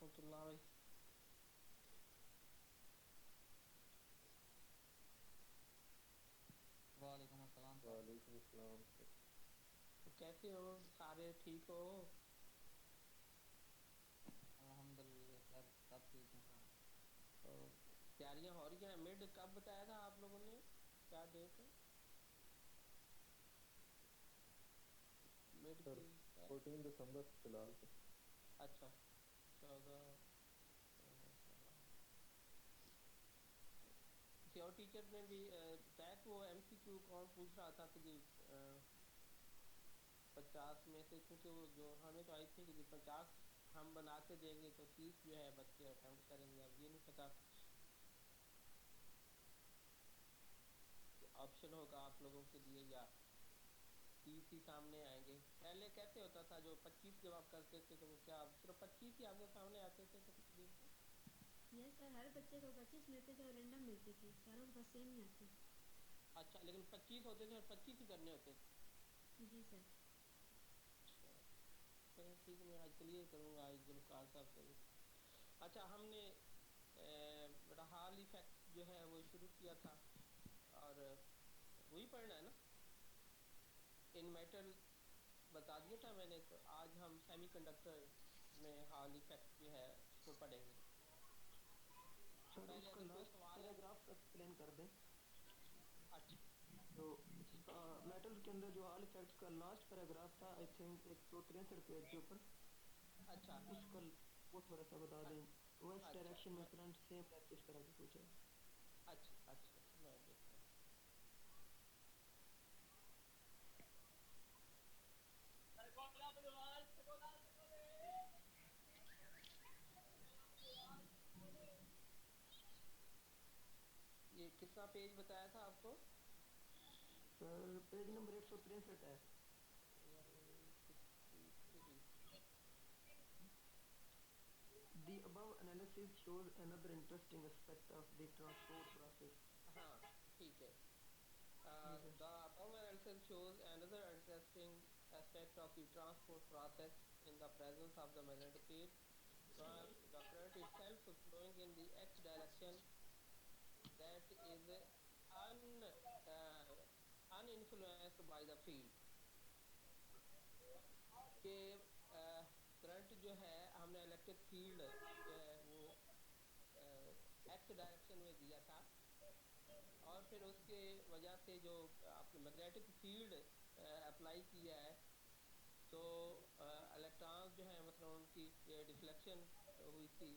ورحمۃ اللہ علیہ. وعلیکم السلام صاحب. وعلیکم السلام. کیسے ہو؟ سارے ٹھیک ہو؟ الحمد للہ سر سب ٹھیک ہیں صاحب. تیاریاں ہو رہی ہیں. مڈ کب بتایا تھا آپ لوگوں نے؟ کیا ڈیٹ ہے مڈ سر کی؟ 14 دسمبر فی الحال تو. اچھا 14. کسی اور ٹیچر نے بھی بتایا کہ وہ ایم سی کیو کون پوچھ رہا تھا کہ جی 50 میں سے، کیونکہ وہ جو ہمیں تو آئی تھی کہ جی 50 ہم بنا کے دیں گے تو 30 جو ہے بچے اٹیمپٹ کریں گے. اب یہ نہیں پتا آپشن ہوگا آپ لوگوں کے لیے یا 30 ہی سامنے آئیں گے. پہلے کیسے ہوتا تھا جو 25 جب آپ کرتے تھے تو وہ کیا صرف 25 ہی آپ کے سامنے آتے تھے تقریباً؟ یس سر، ہر بچے کو 25 ملتے تھے اور رینڈم ملتی تھی، ساروں کے پاس سیم نہیں آتی. اچھا، لیکن 25 ہوتے تھے اور 25 ہی کرنے ہوتے تھے. جی سر. اچھا چلیں ٹھیک ہے، میں آج کلیئر کروں گا آج ذوالفقار صاحب سے بھی. اچھا، ہم نے بڑا حال ایفیکٹ جو ہے وہ شروع کیا تھا اور وہی پڑھنا ہے نا. ان میٹل بتا دیا تھا میں نے، تو آج ہم سیمی کنڈکٹر میں حال ایفیکٹ جو ہے اس کو پڑھیں گے. سر اس پہلے کا اگر کوئی لاسٹ سوال ہے. پیراگراف ایکسپلین کر دیں. اچھا جو میٹل کے اندر جو آل افیکٹس کا لاسٹ پیراگراف تھا، آئی تھنک 163 پیج کے اوپر، اچھا اس کا وہ تھوڑا سا بتا دیں. ویسٹ اچھا ڈائریکشن میں کرنٹ سیم رہتی ہے، اس طرح کا کچھ ہے. اچھا اچھا میں دیکھتا ہوں. یہ کتنا پیج بتایا تھا آپ کو؟ سر پیج نمبر 163 ہے. 163. The above analysis shows another interesting aspect of the transport process. ہاں ٹھیک ہے. جی سر. The above analysis shows another interesting aspect of the transport process in the presence of the magnetic field. The current itself flowing in the x direction that is uninfluenced by the field. کہ current جو ہے ہم نے electric field وہ x direction میں دیا تھا، اور پھر اس کے وجہ سے جو آپ نے میگنیٹک فیلڈ اپلائی کیا ہے تو الیکٹرانز جو ہیں مثلا ان کی ڈیفلیکشن ہوئی تھی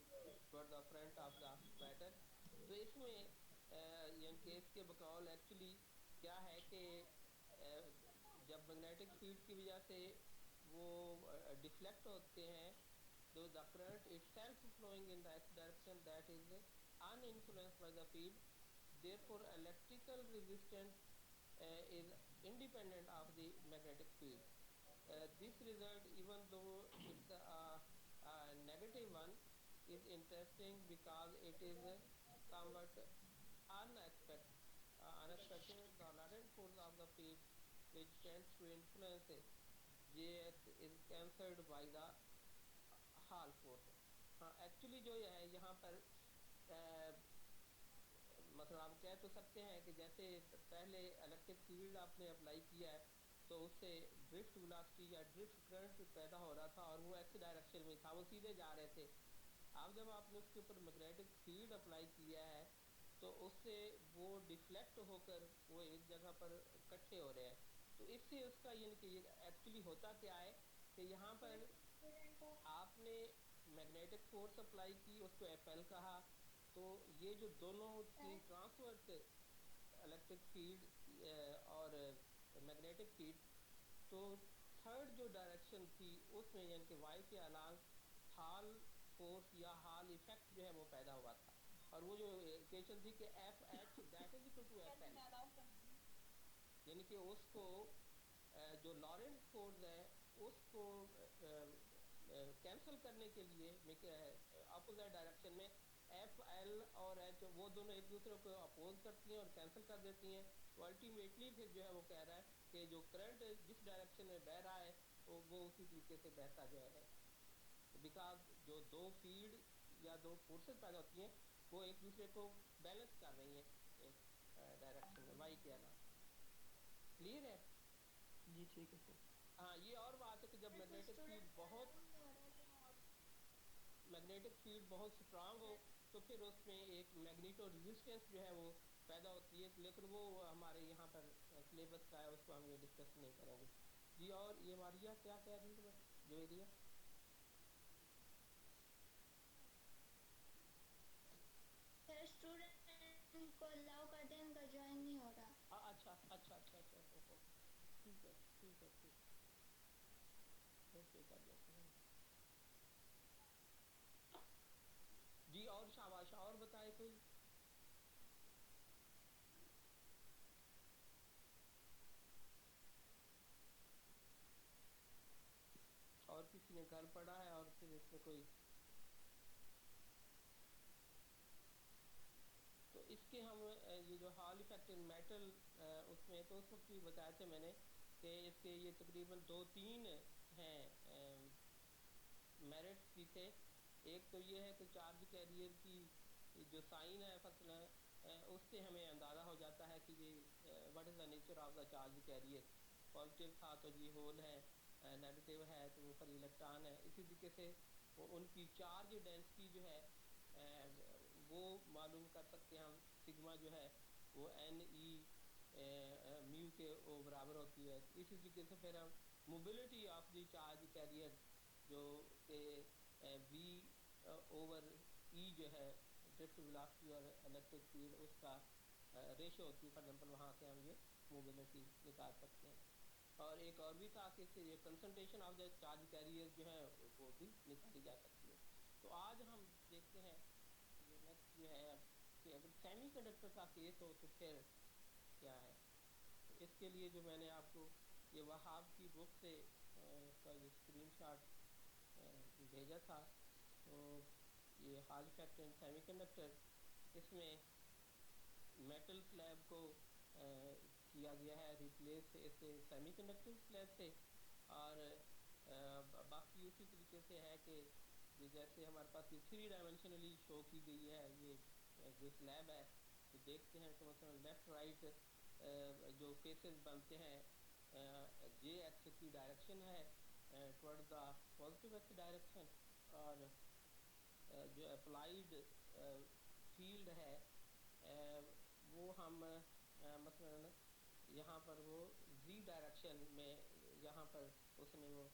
toward the front of the matter. تو اس میں یعنی کہ اس کے بقول ایکچولی کیا ہے کہ جب میگنیٹک فیلڈ کی وجہ سے وہ ڈیفلیکٹ ہوتے ہیں تو the current it self flowing in the x direction that is uninfluenced by the field. Therefore electrical resistance is independent of the magnetic field. This result, even though it's a negative one, is interesting because it is somewhat unexpected. The latent force of the field which tends to influence Jx is cancelled by the Hall force. ہاں actually جو ہے یہاں پر مثلا آپ کہہ تو سکتے ہیں کہ جیسے پہلے الیکٹرک فیلڈ آپ نے اپلائی کیا ہے تو اس سے ڈرفٹ ویلاسٹی یا ڈرفٹ کرنٹ پیدا ہو رہا تھا اور وہ ایکس ڈائریکشن میں تھا، وہ سیدھے جا رہے تھے. اب جب آپ نے اس کے اوپر میگنیٹک فیلڈ اپلائی کیا ہے تو اس سے وہ ڈیفلیکٹ ہو کر وہ ایک جگہ پر اکٹھے ہو رہے ہیں. تو اس سے اس کا یعنی کہ یہ ایکچولی ہوتا کیا ہے کہ یہاں پر آپ نے میگنیٹک فورس اپلائی کی، اس کو ایف ایل کہا. تو یہ جو دونوں تھی ٹرانسورس الیکٹرک فیلڈ اور میگنیٹک فیلڈ، تو تھرڈ جو ڈائریکشن تھی اس میں یعنی کہ وائی کے الانگ ہال فورس یا ہال ایفیکٹ جو ہے وہ پیدا ہوا تھا. اور وہ جو ایکویشن تھی کہ F H that is equal to F L, یعنی کہ اس کو جو لارنٹ فورس ہے اس کو کینسل کرنے کے لیے اپوزٹ ڈائریکشن میں ایف ایل اور ایچ وہ دونوں ایک دوسرے کو اپوز کرتی ہیں اور کینسل کر دیتی ہیں. تو الٹیمیٹلی پھر جو ہے وہ کہہ رہا ہے کہ جو کرنٹ جس ڈائریکشن میں بہہ رہا ہے وہ اسی طریقے سے بہتا جو ہے بیکاز جو دو فیلڈ یا دو فورسز پیدا ہوتی ہیں وہ ایک دوسرے کو بیلنس کر رہی ہیں ایک ڈائریکشن میں وائی کے علاوہ. کلیئر ہے؟ جی ٹھیک ہے سر. ہاں یہ اور بات ہے کہ جب میگنیٹک فیلڈ بہت اسٹرانگ ہو تو پھر اس میں ایک میگنیٹو ریزسٹنس جو ہے وہ پیدا ہوتی ہے, لیکن وہ ہمارے یہاں پر سلیبس کا ہے, اس کو ہم یہ ڈسکس نہیں کریں گے. جی اور یہ ماریا کیا کہہ رہی ہے جو ایریا؟ سر اسٹوڈنٹ کو الاؤ کر دیں, ان کا جوائن نہیں ہو رہا. اچھا اچھا اچھا اچھا ٹھیک ہے ٹھیک ہے ٹھیک ایسے کر دیتے ہیں. جی اور شاباش اور بتائے کوئی. اور کسی نے گھر پڑھا ہے اور پھر اس میں کوئی, تو اس کے ہم یہ جو ہال ایفیکٹ ان میٹل اس میں تو اس وقت بھی بتایا تھے میں نے کہ اس کے یہ تقریباً 2-3 ہیں میرٹس بھی تھے. ایک تو یہ ہے کہ چارج کیریئر کی جو سائن ہے فصل اس سے ہمیں اندازہ ہو جاتا ہے کہ یہ what is the nature of the charge carrier. Positive تھا تو جی ہول ہے, نیگیٹیو ہے تو وہ فری الیکٹران ہے. اسی طریقے سے ان کی چارج ڈینسٹی جو ہے وہ معلوم کر سکتے ہیں ہم. سگما جو ہے وہ این ای میو کے برابر ہوتی ہے. اسی طریقے سے پھر ہم mobility of the charge carrier جو کہ وی اوور ای جو ہے ڈرفٹ ویلاسٹی اور الیکٹرک فیلڈ اس کا ریشو ہوتی ہے. فار ایگزامپل وہاں سے ہم یہ موبلٹی نکال سکتے ہیں. اور ایک اور بھی تھا کہ اس سے یہ concentration of the charge carrier جو ہے وہ بھی نکالی جا سکتی ہے. تو آج ہم دیکھتے ہیں یہ نیکسٹ جو ہے اب کہ اگر سیمی کنڈکٹر کا کیس ہو تو پھر کیا ہے. تو اس کے لیے جو میں نے آپ کو یہ وہاب کی بک سے اس کا یہ اسکرین شاٹ بھیجا تھا, تو یہ Hall effect in semiconductor, اس میں میٹل سلیب کو کیا گیا ہے ریپلیس اس سے سیمی کنڈکٹر سلیب سے. اور باقی اسی طریقے سے ہے کہ جیسے ہمارے پاس یہ 3 ڈائمینشنلی شو کی گئی ہے یہ جو سلیب ہے, تو دیکھتے ہیں کہ مثلا لیفٹ رائٹ جو فیسز بنتے ہیں جے ایکس کی ڈائریکشن ہے toward the positive x direction, اور جو اپلائیڈ فیلڈ ہے وہ ہم مثلا یہاں پر وہ زی ڈائریکشن میں یہاں پر اس نے وہ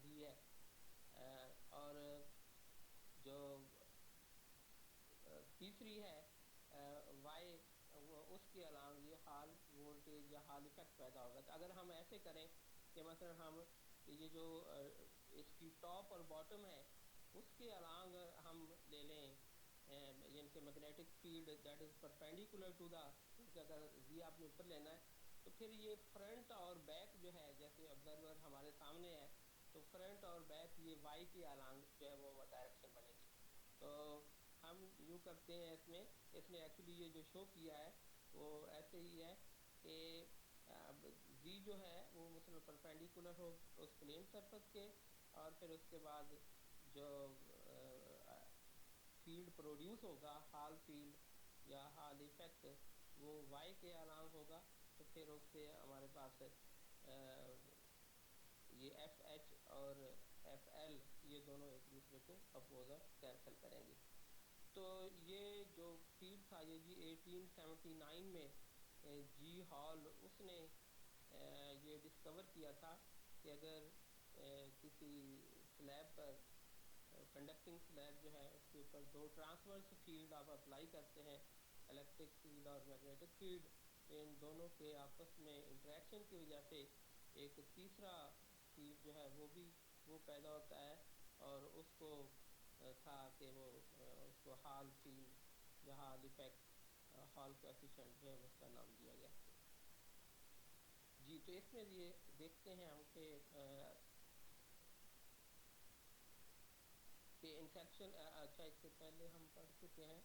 دی ہے. اور جو تیسری ہے وائی, اس کے الانگ یہ ہال وولٹیج یا ہال ایفیکٹ پیدا ہوگا. تو اگر ہم ایسے کریں کہ مثلا ہم یہ جو اس کی ٹاپ اور باٹم ہے اس کے الانگ ہم لے لیں یعنی کہ magnetic field that is perpendicular to the, کیونکہ اگر زی آپ نے اوپر لینا ہے تو پھر یہ فرنٹ اور بیک جو ہے جیسے آبزرور ہمارے سامنے ہے تو فرنٹ اور بیک یہ وائی کے الانگ جو ہے وہ ڈائریکشن بنے گی. تو ہم یوں کرتے ہیں اس نے ایکچولی یہ جو شو کیا ہے وہ ایسے ہی ہے کہ زی جو ہے وہ مثلا پرپینڈیکولر ہو اس پلین سرفس کے, اور پھر اس کے بعد جو فیلڈ پروڈیوس ہوگا ہال فیلڈ یا ہال ایفیکٹ وہ وائی کے الانگ ہوگا. تو پھر اس سے ہمارے پاس یہ ایف ایچ اور ایف ایل یہ دونوں ایک دوسرے کو اپوزر کینسل کریں گے. تو یہ جو فیلڈ تھا یہ جی 1879 میں جی ہال اس نے یہ ڈسکور کیا تھا کہ اگر کسی سلیب پر کنڈکٹنگ سلیب جو ہے اس کے اوپر 2 ٹرانسورس فیلڈ آپ اپلائی کرتے ہیں الیکٹرک فیلڈ اور میگنیٹک فیلڈ, ان دونوں کے آپس میں انٹریکشن کی وجہ سے ایک تیسرا فیلڈ جو ہے وہ پیدا ہوتا ہے, اور اس کو تھا کہ وہ اس کو ہال فیلڈ یا ہال ایفیکٹ ہال کویفیشنٹ جو ہے اس کا نام دیا گیا. جی تو اس میں یہ دیکھتے ہیں ہم کہ انفیکشن, اچھا اس سے پہلے ہم پڑھ چکے ہیں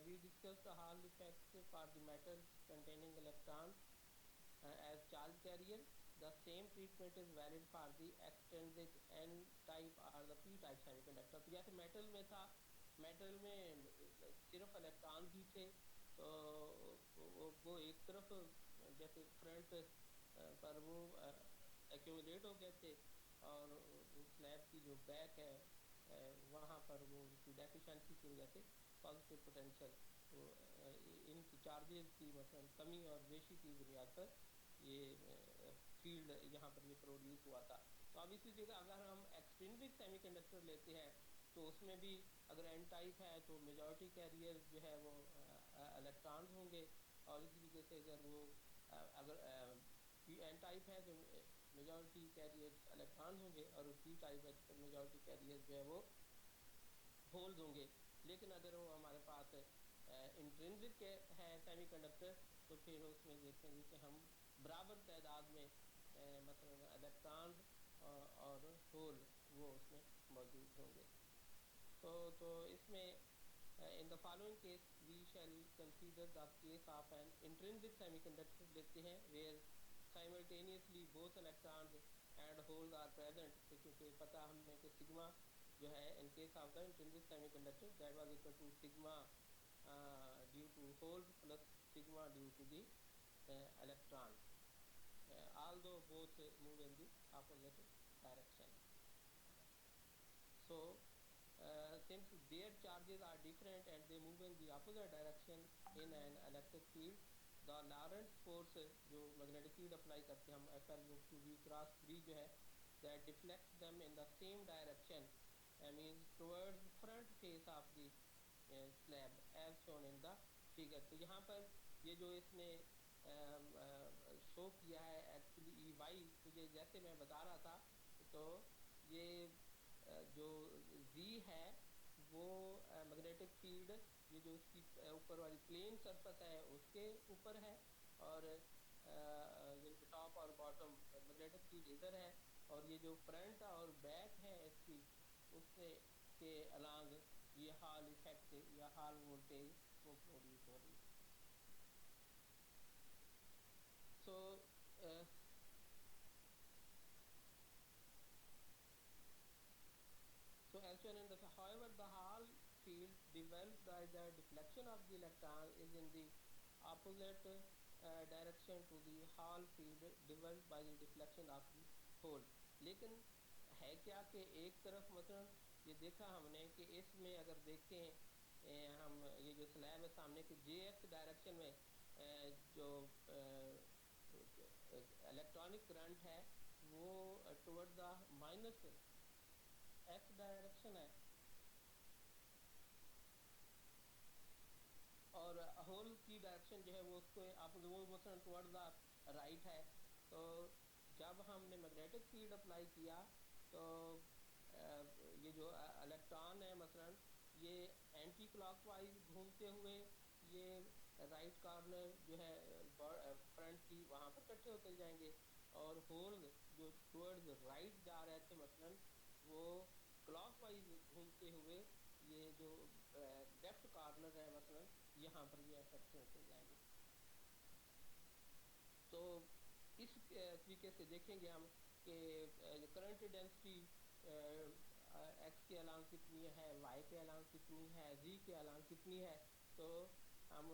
we discussed the Hall effect for the metals containing electrons as charge carrier the same treatment is valid for the extrinsic n type or the p type semiconductor. تو جیسے میٹل میں تھا, میٹل میں صرف الیکٹرانز ہی تھے, تو وہ ایک طرف جیسے فرنٹ پر وہ ایکومولیٹ ہو گئے تھے, اور سلیب کی جو بیک ہے وہاں پر وہ کی ڈیفیشنسی کی وجہ سے پازیٹیو پوٹینشیل ان کی چارجز کی مثلا کمی اور بیشی کی بنیاد پر یہ فیلڈ یہاں پر یہ پروڈیوس ہوا تھا. تو اب اسی جگہ اگر ہم ایکسٹرینسک سیمی کنڈکٹر لیتے ہیں تو اس میں بھی اگر این ٹائپ ہے تو میجورٹی کیریئر جو ہے وہ الیکٹرانز ہوں گے, اور اسی طریقے سے اگر وہ اگر این ٹائپ ہے تو میجورٹی کیریئر الیکٹرانز ہوں گے, اور پی ٹائپ ہے تو میجورٹی کیریئر جو ہے وہ ہولز ہوں گے. لیکن اگر وہ ہمارے پاس انٹرنسک ہے سیمی کنڈکٹر تو پھر اس میں دیکھیں گے کہ ہم برابر تعداد میں مثلا الیکٹرانز اور ہول وہ اس میں موجود ہوں گے. تو اس میں in the following case we shall consider the case of an intrinsic semiconductor لیتے ہیں where simultaneously both electrons and holes are present. کیونکہ پتہ ہم نے کہ سگما جو ہے in case of the intrinsic semiconductor that was equal to sigma due to holes plus sigma due to the electrons, although both move in the opposite direction. So since their charges are different and they move in the opposite direction in an electric field, the Lorentz force جو magnetic field apply کرتے ہیں ہم FL V cross 3 جو ہے that deflects them in the same direction, means towards front face of the slab as shown in the figure. تو یہاں پر یہ جو اس نے شو کیا ہے ایکچولی ای وائی, تو یہ جیسے میں بتا رہا تھا تو یہ جو زی ہے وہ میگنیٹک فیلڈ یہ جو اس کی اوپر والی پلین سرفس ہے اس کے اوپر ہے, اور یعنی کہ ٹاپ اور باٹم میگنیٹک فیلڈ ادھر ہے, اور یہ جو فرنٹ اور بیک ہے اس کی اس سے کے الانگ یہ ہال ایفیکٹ یا ہال وولٹیج وہ پروڈیوس ہو رہی ہے. So as shown in the however the Hall field developed by the deflection of the electron is in the opposite direction to the Hall field developed by the deflection of the hole. لیکن ہے کیا کہ ایک طرف مثلا یہ دیکھا ہم نے کہ اس میں اگر دیکھیں ہم یہ جو سلیب ہے سامنے کے جے ایکس ڈائریکشن میں جو الیکٹرانک کرنٹ ہے وہ toward the minus x direction ہے, اور ہول کی ڈائریکشن جو ہے وہ اس کو آپ وہ مثلا ٹورڈ دا رائٹ ہے. تو جب ہم نے میگنیٹک فیلڈ اپلائی کیا تو یہ جو الیکٹران ہے مثلا یہ اینٹی کلاک وائز گھومتے ہوئے یہ رائٹ کارنر جو ہے فرنٹ کی وہاں پر اکٹھے ہوتے جائیں گے, اور ہول جو ٹورڈز رائٹ جا رہے تھے مثلا وہ کلاک وائز گھومتے ہوئے یہ جو لیفٹ کارنر ہے مثلا یہاں پر یہ اکٹھے ہوتے جائیں گے. تو اس طریقے سے دیکھیں گے ہم کہ کرنٹ ڈینسٹی ایکس کے الانگ کتنی ہے, وائی کے الانگ کتنی ہے, زی کے الانگ کتنی ہے. تو ہم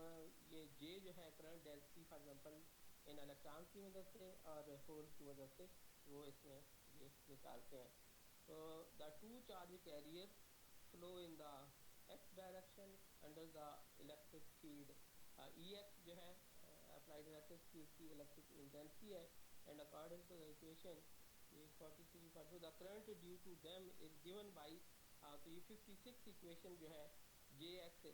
یہ جے جو ہے current density for example in electrons کی مدد سے اور ہولز کی مدد سے وہ اس میں یہ نکالتے ہیں. تو the two charge carriers flow in the x direction under the electric field. Ex جو ہے applied electric field کی electric intensity ہے, and according to the equation یہ 43 the current due to them is given by تو یہ 56 equation جو ہے Jx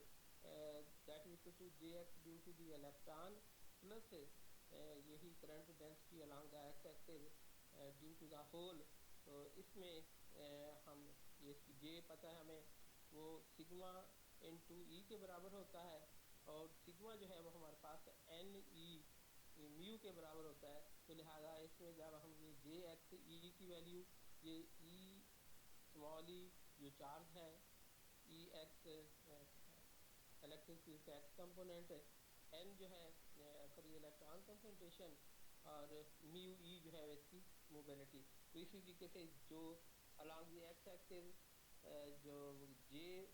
that is equal to Jx due to the electron plus یہی current density along the x axis due to the hole. تو اس میں ہم یہ جے پتہ ہے ہمیں وہ سگما انٹو ای کے برابر ہوتا ہے, اور سگما جو ہے وہ ہمارے پاس این ای میو کے برابر ہوتا ہے. تو لہٰذا اس میں جب ہم یہ جے ایکس ای کی ویلیو یہ ای اسمال ای جو چارج ہے ای ایکس الیکٹرک فیلڈ کا ایکس کمپوننٹ, این جو ہے فری الیکٹران کنسنٹریشن اور میو ای جو ہے اس کی موبلٹی. تو اسی طریقے سے جو along the x axis جو J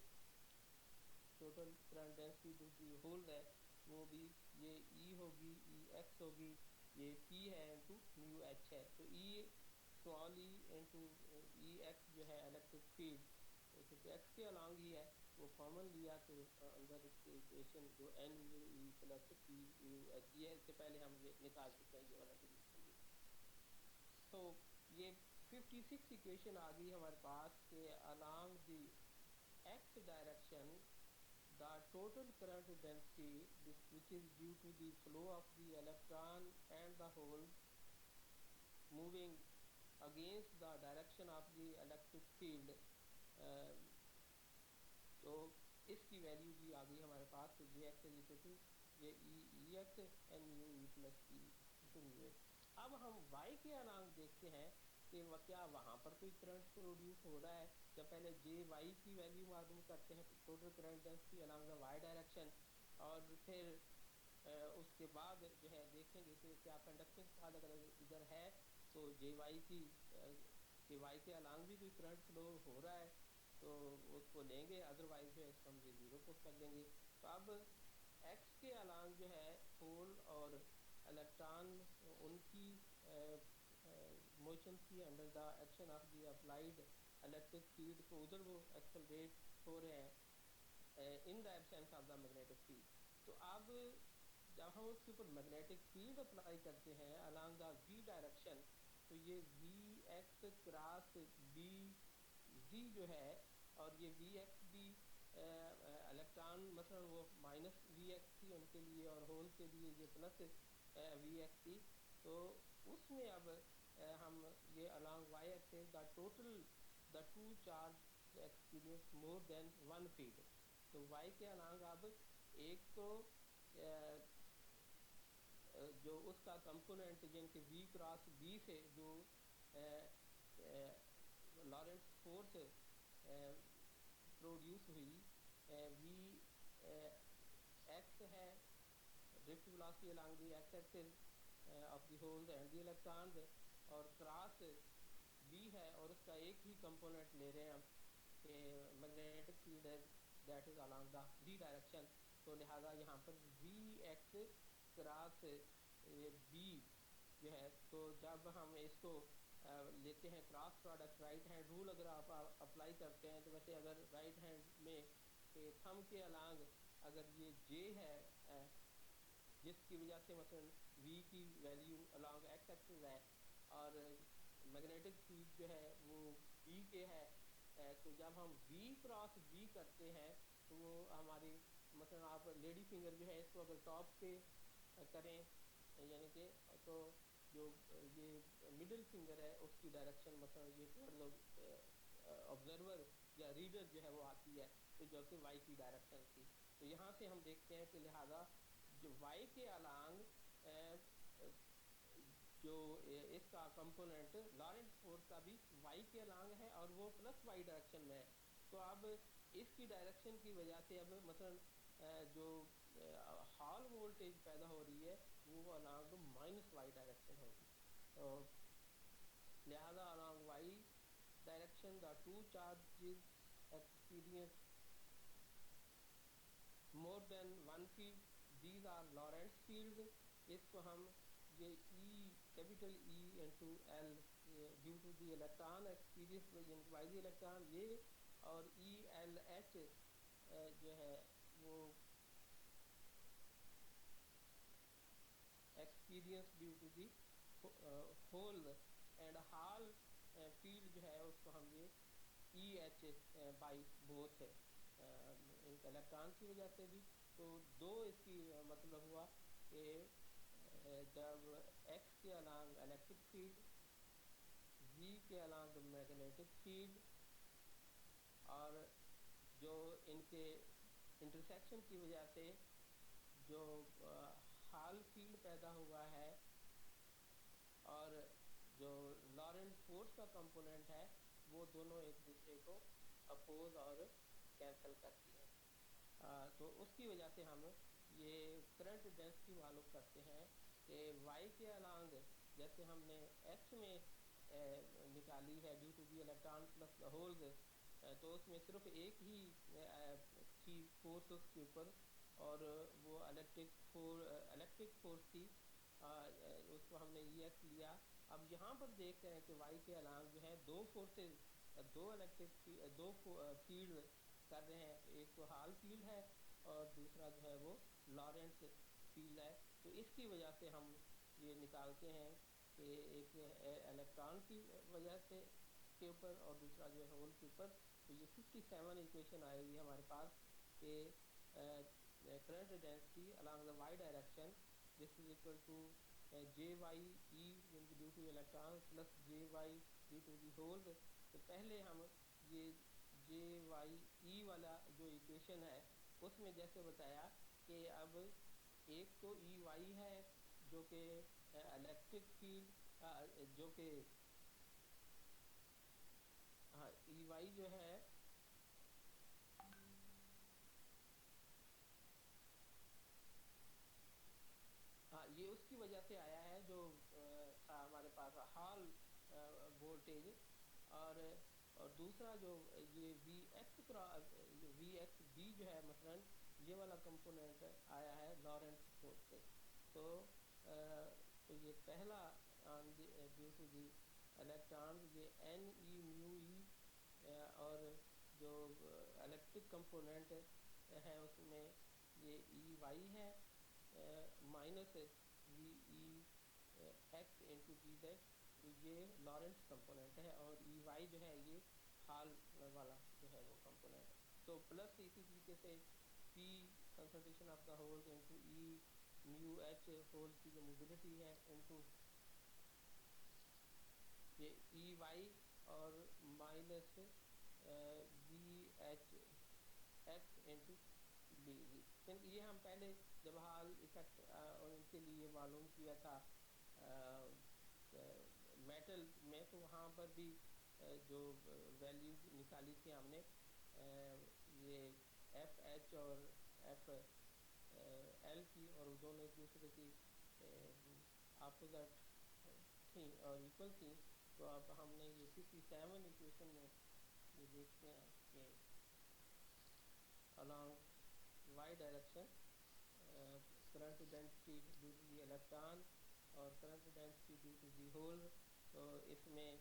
total current density to the hole ہے وہ بھی یہ ای ہوگی, ای ایکس ہوگی, یہ پی ہے انٹو میو ایچ ہے. تو ای اسمال ای انٹو ای ایکس جو ہے الیکٹرک فیلڈ, کیونکہ ایکس کے along ہی ہے وہ کامن لیا تو اندر اس کی ایکویشن جو N mu E plus P mu H یہ اس سے پہلے ہم یہ نکال چکے ہیں یہ والا سولوشن بھی. تو یہ 56 ایکویشن آ گئی ہمارے پاس کہ along the x direction the total current density which is due to the flow of the electron and the holes moving against the direction of the electric field تو اس کی ویلیو بھی آ گئی ہمارے پاس کہ جے ایکس از اکول ٹو یہ ای x N mu E plus P into mu H. اب ہم Y کے along دیکھتے ہیں کہ کیا وہاں پر کوئی کرنٹ پروڈیوس ہو رہا ہے. جب پہلے جے وائی کی ویلیو معلوم کرتے ہیں total current density along the y direction, اور پھر اس کے بعد جو ہے دیکھیں گے کہ کیا کنڈکشن کے بعد اگر ادھر ہے تو جے وائی کی کہ وائی کے along بھی کوئی کرنٹ فلو ہو رہا ہے تو اس کو لیں گے, ادروائز جو ہے اس کو ہم یہ زیرو پٹ کر دیں گے. تو اب ایکس کے along جو ہے ہول اور الیکٹران ان کی موشن تھی under the action of the applied electric field, تو ادھر وہ ایکسلریٹ ہو رہے ہیں in the absence of the magnetic field. تو اب جب ہم اس کے اوپر میگنیٹک فیلڈ اپلائی کرتے ہیں along دا وی ڈائریکشن تو یہ وی ایکس کراس بی زی جو ہے, اور یہ وی ایکس بھی الیکٹران مثلا وہ مائنس وی ایکس تھی ان کے لیے اور ہولز کے لیے یہ پلس وی ایکس تھی. تو اس میں اب ہم یہ along y axis the two charge experience more than one field. تو y کے along اب ایک تو جو اس کا کمپوننٹ جن کے v کراس b سے جو لارنس فورس پروڈیوس ہوئی وی ایکس ہے drift velocity along the x axis of the holes and the electrons, اور کراس بی ہے اور اس کا ایک ہی کمپوننٹ لے رہے ہیں ہم کہ میگنیٹک فیلڈ ہے that is along the z direction. تو لہٰذا یہاں پر وی ایکس کراس بی جو ہے, تو جب ہم اس کو لیتے ہیں cross product right hand rule اگر آپ اپلائی کرتے ہیں تو ویسے اگر رائٹ ہینڈ میں کہ تھم کے along اگر یہ جے ہے جس کی وجہ سے مثلا وی کی ویلیو along ایکس ایکسس ہے اور میگنیٹک فیلڈ جو ہے وہ بی کے ہے, تو جب ہم وی کراس بی کرتے ہیں تو وہ ہماری مثلا آپ لیڈی فنگر جو ہے اس کو اگر ٹاپ پہ کریں یعنی کہ تو جو یہ مڈل فنگر ہے اس کی ڈائریکشن مثلا یہ آبزرور یا ریڈر جو ہے وہ آتی ہے تو جو کہ وائی کی ڈائریکشن تھی. تو یہاں سے ہم دیکھتے ہیں کہ لہٰذا جو وائی کے along جو اس کا کمپوننٹ لارنس فورس کا بھی وائی کے along ہے اور وہ پلس وائی ڈائریکشن میں ہے. تو اب اس کی ڈائریکشن کی وجہ سے اب مثلا جو ہال وولٹیج پیدا ہو رہی ہے وہ along مائنس وائی ڈائریکشن ہوگی. تو لہذا along y direction the two charges experience more than one field, these are Lorentz fields. اس کو ہم یہ E capital E into L due to the electron experience by the electron یہ, اور E L H جو ہے وہ experience due to the hole and Hall field جو ہے اس کو ہم یہ E H by both electron کی وجہ سے بھی. تو دو اس کی مطلب ہوا کہ جب ایکس کے along الیکٹرک فیلڈ زی کے along میگنیٹک فیلڈ اور جو ان کے انٹرسیکشن کی وجہ سے جو ہال فیلڈ پیدا ہوا ہے اور جو لارنس فورس کا کمپوننٹ ہے وہ دونوں ایک دوسرے کو اپوز اور کینسل کرتی ہیں. تو اس کی وجہ سے ہم یہ کرنٹ ڈینسٹی معلوم کرتے ہیں کہ وائی کے کے along جیسے ہم نے ایکس میں نکالی ہے due to the electron plus the holes, تو اس میں صرف ایک ہی تھی فورس اس کے اوپر، اور وہ الیکٹرک فورس تھی، اس کو ہم نے ای ایکس لیا. اب یہاں پر دیکھتے ہیں کہ وائی کے along جو ہے دو فورسز، دو فیلڈ کر رہے ہیں، ایک تو ہال فیلڈ ہے اور دوسرا جو ہے وہ لارنس فیلڈ ہے. تو اس کی وجہ سے ہم یہ نکالتے ہیں کہ ایک الیکٹران کی وجہ سے کے اوپر اور دوسرا جو ہے ہول کے اوپر. تو یہ 57 ایکویشن آئے گی ہمارے پاس کہ current density along the y direction this is equal to jy due to electrons plus jy due to the holes. تو پہلے ہم یہ jy والا جو ایکویشن ہے اس میں جیسے بتایا کہ اب ایک تو ای ہے جو کہ الیکٹرک فیلڈ جو کہ ای جو ہے یہ اس کی وجہ سے آیا ہے جو تھا ہمارے پاس ہال وولٹیج، اور دوسرا جو یہ وی ایکس بی جو ہے مثلا یہ والا کمپوننٹ آیا ہے لارنس فورس سے. تو یہ پہلا ڈیو ٹو دی الیکٹران یہ این ای میو ای، اور جو الیکٹرک کمپوننٹ ہے اس میں یہ ای وائی ہے minus V E x into جی زیڈ، یہ لارنس کمپوننٹ ہے، اور ای وائی جو ہے یہ ہال والا جو ہے وہ کمپوننٹ. تو پلس اسی طریقے سے P concentration of the holes into E mu H hole کی جو موبلٹی ہے انٹو یہ ای وائی اور minus V H x into B. یہ ہم پہلے جب حال افیکٹ اور ان کے لیے معلوم کیا تھا میٹل میں، تو وہاں پر بھی جو ویلیو نکالی تھی ہم نے یہ ایف ایچ اور ایف ایل کی، اور وہ دونوں ایک دوسرے کی اپوزٹ تھیں اور ایکول تھیں. تو اب ہم نے یہ 57 ایکویشن میں یہ دیکھتے ہیں کہ along y direction current density due to the electron اور current density due to the hole. تو اس میں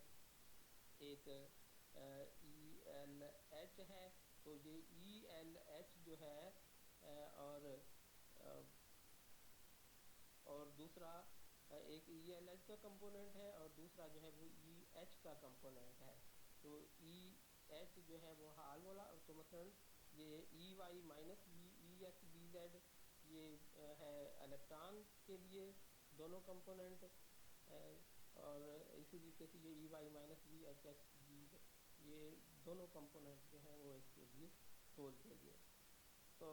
ایک ای ایل ایچ ہے، تو یہ ای ایل ایچ جو ہے اور دوسرا ایک ای ایل ایچ کا کمپوننٹ ہے اور دوسرا جو ہے وہ ای ایچ کا کمپوننٹ ہے. تو ای ایچ جو ہے وہ ہال والا، تو مثلا یہ E y minus V E x B z یہ ہے الیکٹران کے لیے دونوں کمپوننٹ، اور اسی طریقے سے یہ E y minus V H x B یہ دونوں کمپوننٹ جو ہیں وہ اس کے لیے ہول کے لیے. تو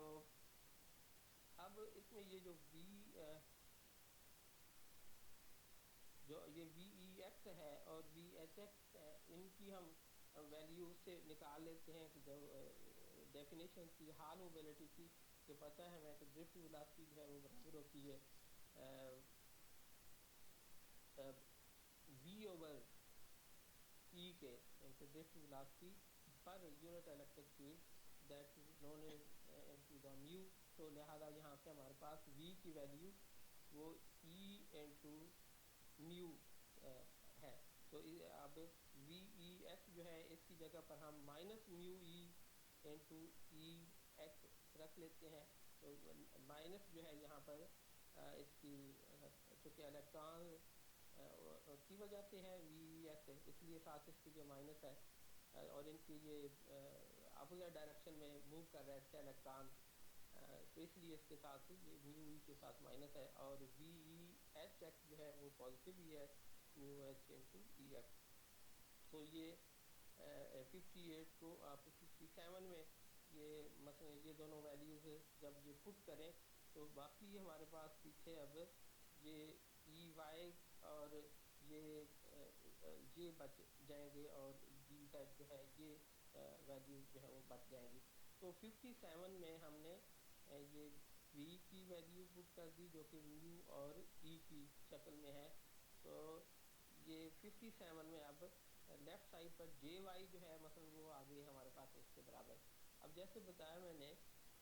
اب اس میں یہ جو یہ وی ای ایکس ہے اور وی ایچ ایکس ہے، ان کی ہم ویلیو سے نکال لیتے ہیں کہ جو ڈیفینیشن تھی ہال موبلٹی کی، کہ پتہ ہے ہمیں کہ ڈرفٹ ویلاسٹی جو ہے وہ برابر ہوتی ہے وی اوور ای کے انٹو ڈرفٹ ویلاسٹی پر unit electric field that is known as into the mu. تو لہٰذا یہاں سے ہمارے پاس وی کی ویلیو وہ ای انٹو میو ہے. تو اب وی ای ایکس جو ہے اس کی جگہ پر ہم مائنس میو ای انٹو ای ایکس رکھ لیتے ہیں. تو مائنس جو ہے یہاں پر اس کی چونکہ الیکٹران کی وجہ سے ہے وی ای ایکس، اس لیے ساتھ اس کی جو مائنس ہے، اور ان کی یہ اپوزٹ ڈائریکشن میں موو کر رہے تھے الیکٹران، تو اس لیے اس کے ساتھ یہ میو ای کے ساتھ مائنس ہے، اور وی ای ایچ ایکس جو ہے وہ پازیٹیو ہی ہے میو ایچ انٹو ای ایکس. تو یہ 58 کو آپ 57 میں یہ مثلا یہ دونوں ویلیوز جب یہ پٹ کریں تو باقی ہمارے پاس پیچھے اب یہ ای وائی اور یہ بچ جائیں گے، اور جی زیڈ جو ہے یہ ویلیو جو ہے وہ بچ جائیں گی. تو 57 میں ہم نے یہ وی کی ویلیو پٹ کر دی جو کہ میو اور ای کی شکل میں ہے، یہ 57 میں اب لیفٹ سائڈ پر جے وائی جو ہے مثلا وہ آ گئی ہمارے پاس اس کے برابر. اب جیسے بتایا میں نے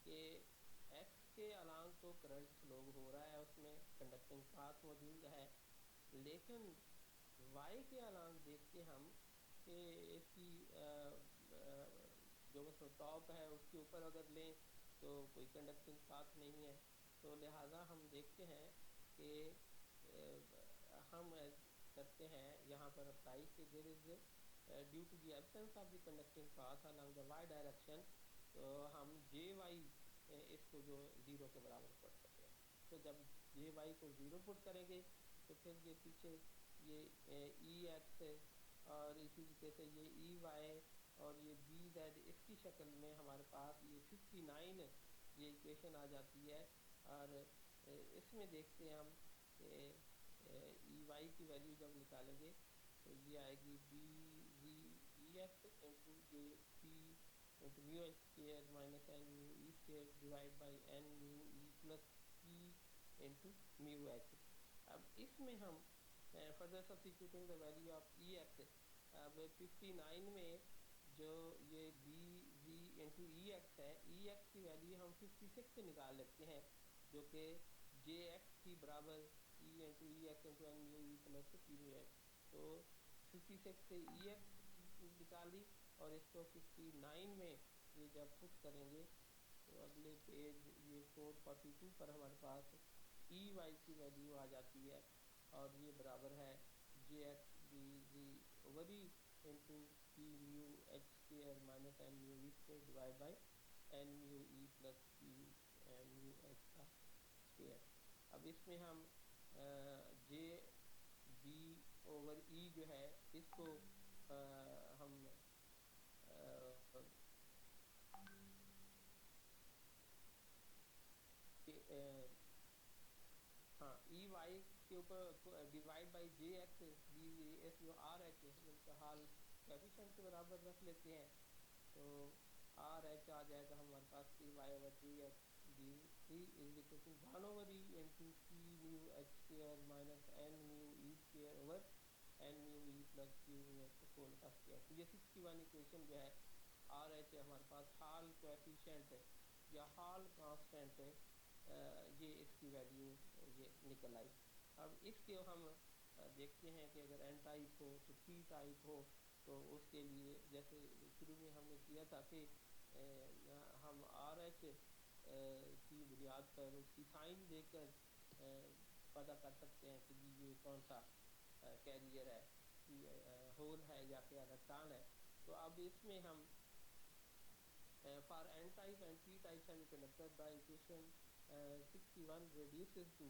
کہ ایکس کے الانگ تو کرنٹ فلو ہو رہا ہے, اس میں کنڈکٹنگ پاتھ موجود ہے, لیکن وائی کے الانگ دیکھتے ہم کہ اس کی جو مثلا ٹاپ ہے اس کے اوپر اگر لیں تو کوئی کنڈکٹنگ پاتھ نہیں ہے, تو لہٰذا ہم دیکھتے ہیں کہ ہم کرتے ہیں یہاں پر اپلائی کہ there is due to the absence of the conducting path along the y direction, تو ہم جے وائی اس کو جو زیرو کے برابر پٹ کرتے ہیں. تو جب جے وائی کو زیرو پٹ کریں گے تو پھر یہ پیچھے یہ ای ایکس اور اسی طریقے سے یہ ای وائی اور یہ بی زیڈ اس کی شکل میں ہمارے پاس یہ 59 یہ ایکویشن آ جاتی ہے. اور اس میں دیکھتے ہیں ہم کہ ای وائی کی ویلیو جب نکالیں گے تو یہ آئے گی B z E x into یہ P into mu H square minus N mu E square divide by N mu E plus P into mu H. اب اس میں ہم further substituting the value of E x, اب 59 میں جو یہ B z into ای x ہے, E x کی ویلیو ہم 56 سے نکال لیتے ہیں جو کہ جے ایکس کی برابر ای انٹو ای x into N mu E plus P mu H. تو 56 سے ای ایکس نکالی اور اس کو 59 میں یہ جب پٹ کریں گے تو اگلے پیج یہ 442 پر ہمارے پاس ای وائی کی ویلیو آ جاتی ہے اور یہ برابر ہے J x B z over E into P mu H square minus N mu E square divide by N mu E plus P mu H کا اسکیئر. اب اس میں ہم جے بی اوور ای جو ہے اس کو ہم ہاں ای وائی کے اوپر divide by J x B S جو آر ایچ حال کویفیشنٹ کے برابر رکھ لیتے ہیں تو آر ایچ آ جائے گا ہمارے پاس E y over J x B C is equal to 1 over E into P mu H square minus N mu E square over N mu E plus P mu H کے whole کا square. تو یہ 61 equation جو ہے are H ہمارے پاس hall کویفیشنٹ یا hall constant یہ اس کی ویلیو یہ نکل آئی. اب اس کے ہم دیکھتے ہیں کہ اگر این ٹائپ ہو تو پی ٹائپ ہو تو اس کے لیے جیسے شروع میں ہم نے کیا تھا کہ ہم آر ایچ کی بنیاد پر اس کی سائن دیکھ کر پتہ کر سکتے ہیں کہ جی یہ کون سا کیریئر ہے, ہول ہے یا کہ الیکٹران ہے. تو اب اس میں ہم for n type and p type semiconductor the equation 61 reduces to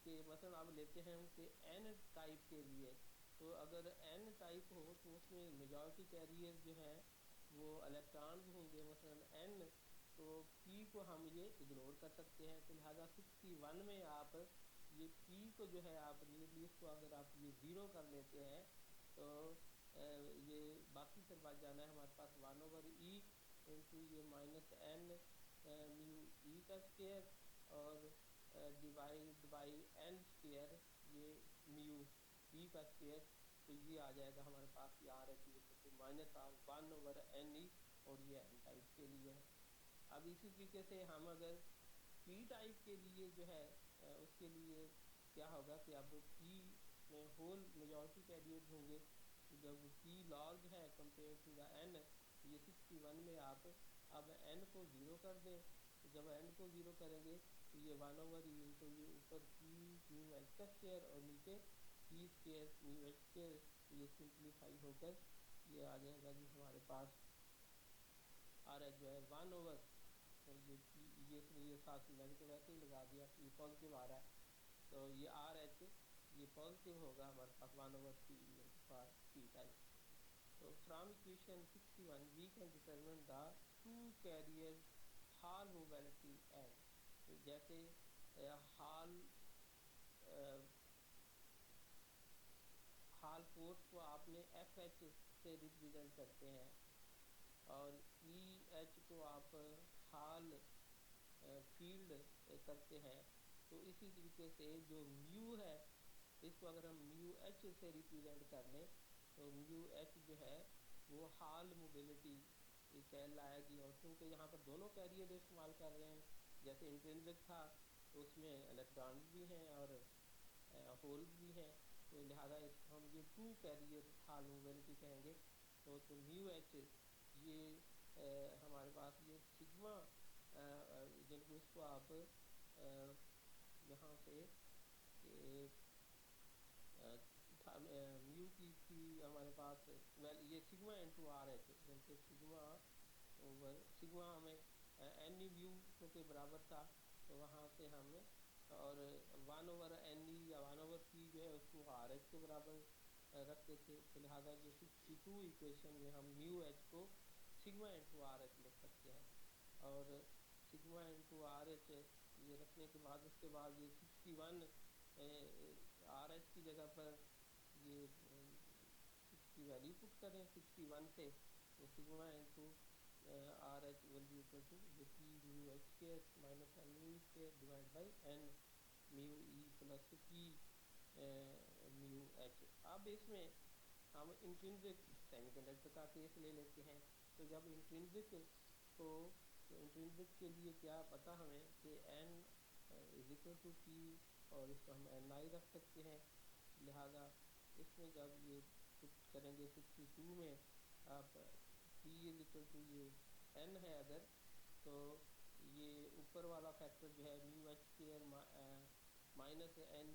کہ مثلا اب لیتے ہیں ہم کہ این ٹائپ کے لیے, تو اگر این ٹائپ ہو تو اس میں میجورٹی کیریئر جو ہیں وہ الیکٹرانز ہوں گے مثلا این, تو پی کو ہم یہ اگنور کر سکتے ہیں. تو لہٰذا 61 میں آپ یہ پی کو جو ہے آپ نیوکلیس کو اگر آپ یہ زیرو کر لیتے ہیں تو یہ باقی پھر بچ جانا ہے ہمارے پاس 1 اوور ای انٹو یہ مائنس این میو ای کا اسکیئر اور ڈیوائڈ بائی این اسکیئر یہ میو ای کا اسکیئر. تو یہ آ جائے گا ہمارے پاس یہ R H minus R 1 over N E اور یہ این ٹائپ کے لیے ہے. اب اسی طریقے سے ہم اگر پی ٹائپ کے لیے جو ہے اس کے لیے کیا ہوگا کہ اب پی میں ہول میجورٹی کیریئرز ہوں گے, تو جب پی لارج ہے کمپیئر ٹو دا این یہ 61 میں آپ اب این کو زیرو کر دیں, تو جب این کو زیرو کریں گے تو یہ 1 اوور ای انٹو یہ اوپر پی میو ایچ کا اسکیئر اور نیچے پی اسکیئر میو ایچ اسکیئر, تو یہ سمپلیفائی ہو کر یہ آ جائے گا جی ہمارے پاس آر ایچ جو ہے 1 اوور یہ پی یہ ساتھ نیگیٹو ایسے ہی لگا دیا یہ پازیٹیو آ رہا ہے تو یہ آر ایچ یہ پازیٹیو ہوگا ہمارے پاس 1 over P for P type. تو from equation 61 we can determine the two carrier Hall mobility as, جیسے ہال ہال فورس کو آپ نے ایف ایچ سے ریپرزینٹ کرتے ہیں اور ای ایچ کو آپ ہال فیلڈ کرتے ہیں, تو اسی طریقے سے جو میو ہے اس کو کو اگر ہم میو ایچ سے ریپریزینٹ کر لیں تو میو ایچ جو ہے وہ حال موبلٹی کہلائے گی. اور چونکہ یہاں پر دونوں کیریئر استعمال کر رہے ہیں, جیسے انٹرنسک تھا تو اس میں الیکٹرانز بھی ہیں اور ہولز بھی ہیں, تو لہٰذا اس کو ہم یہ ٹو کیریئر حال موبلٹی کہیں گے. تو میو ایچ یہ ہمارے پاس یہ سگما جن کو اس کو آپ یہاں سے کہ میو کی تھی ہمارے پاس یہ سگما انٹو آر ایچ, بلکہ سگما اوور سگما ہمیں این ای میو کے برابر تھا, تو وہاں سے ہم اور 1/n یا 1/p جو ہے اس کو آر ایچ کے برابر رکھتے تھے. تو لہٰذا یہ 62 ایکویشن میں ہم میو ایچ کو سگما انٹو آر ایچ لکھ سکتے ہیں, اور سگما انٹو آر ایچ یہ رکھنے کے بعد اس کے بعد یہ 61 آر ایچ کی جگہ پر یہ 6 کی ویلیو پٹ کریں 61 سے, تو sigma into R H will be equal to یہ P mu H square minus N mu square divide by N mu E plus P mu H. اب اس میں ہم انٹرنسک سیمی کنڈکٹر کا کیس لے لیتے ہیں. تو جب انٹرنسک کو تو انٹرنسک کے لیے کیا پتہ ہمیں کہ n از اکول ٹو پی اور اس کو ہم این آئی رکھ سکتے ہیں. لہٰذا اس میں جب یہ پٹ کریں گے 62 میں آپ پی از اکول ٹو یہ n ہے اگر, تو یہ اوپر والا فیکٹر جو ہے میو ایچ اسکیئر مائنس این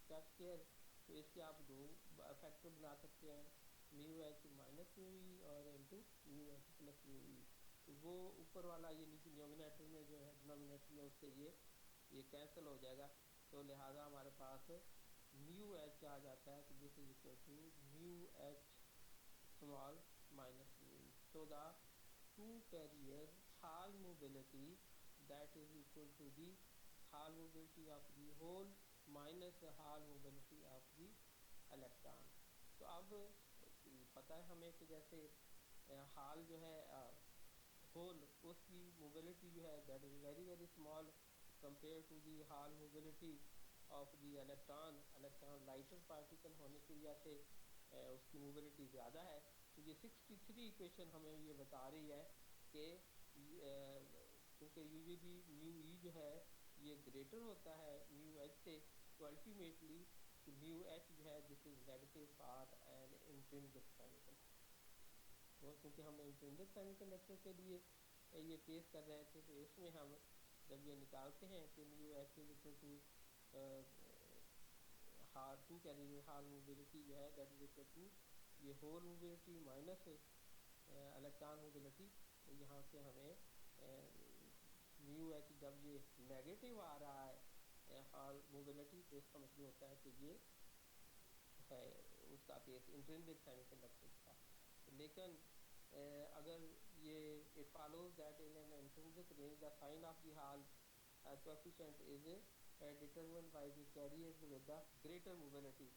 کا اسکیئر, تو اس کے آپ دو فیکٹر بنا سکتے ہیں, میو ایچ مائنس میو ای اور انٹو میو ایچ پلس میو ای. تو وہ اوپر والا یہ نیچے ڈینومینیٹر میں جو ہے ڈینومینیٹر میں اس سے یہ کینسل ہو جائے گا. تو لہٰذا ہمارے پاس میو ایچ آ جاتا ہے کہ this is equal to mu H small minus mu E. So the two carrier Hall mobility that is equal to the Hall mobility of the hole minus Hall mobility of the electron. تو اب پتہ ہے ہمیں کہ جیسے حال جو ہے ہول اس کی موبلٹی جو ہے that is very very small compare to the Hall mobility of the electron. Electron lighter particle ہونے کی وجہ سے اس کی موبلٹی زیادہ ہے. تو یہ 63 ایکویشن ہمیں یہ بتا رہی ہے کہ کیونکہ یوزلی میو ای جو ہے یہ گریٹر ہوتا ہے میو ایچ سے, تو الٹیمیٹلی میو ایچ جو ہے this is negative for N intrinsic semiconductor. تو کیونکہ ہم انٹرنسک سیمی کنڈکٹر کے لیے یہ کیس کر رہے تھے, تو اس میں ہم جب یہ نکالتے ہیں کہ میو ایچ از اکول ٹو ہار ٹو کیریئر حال موبلٹی جو ہے دیٹ از اکول ٹو یہ whole mobility minus electron mobility, تو یہاں سے ہمیں میو ایچ جب یہ نیگیٹو آ رہا ہے حال موبلٹی, تو اس کا مطلب ہوتا ہے کہ یہ ہے اس کا کیس انٹرنسک سیمی کنڈکٹر کا. لیکن اگر یہ it follows that in n intrinsic range the sign of the Hall coefficient is determined by the carriers with the greater mobility.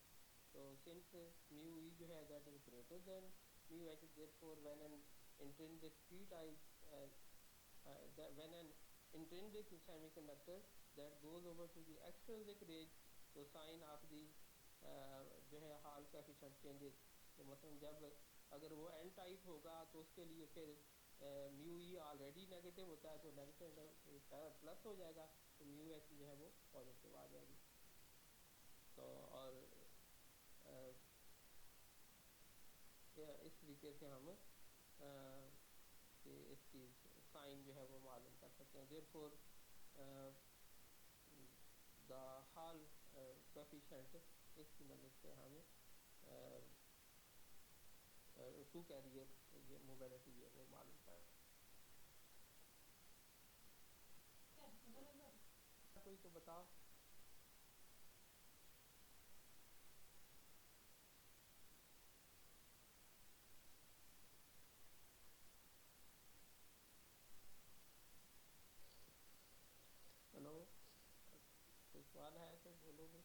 So since mu e جو ہے that is greater than mu h, therefore when an intrinsic p type when an intrinsic semiconductor that goes over to the extrinsic range, تو sign of the جو ہے حال coefficient changes. تو مثلا جب اگر وہ n ٹائپ ہوگا تو اس کے لیے پھر میو ای آلریڈی نیگیٹو ہوتا ہے, تو نیگیٹو پلس ہو جائے گا, تو میو ایچ جو ہے وہ پازیٹیو آ جائے گی. تو اور اس طریقے سے ہم کہ اس کی سائن جو ہے وہ معلوم کر سکتے ہیں. دیر فور دا حال کوفیشنٹ اس کی مدد سے ہم ٹو کیریئر یہ موبلٹی ہے وہ معلوم کر کوئی تو بتاؤ. ہلو, کوئی سوال ہے تو بولو گے.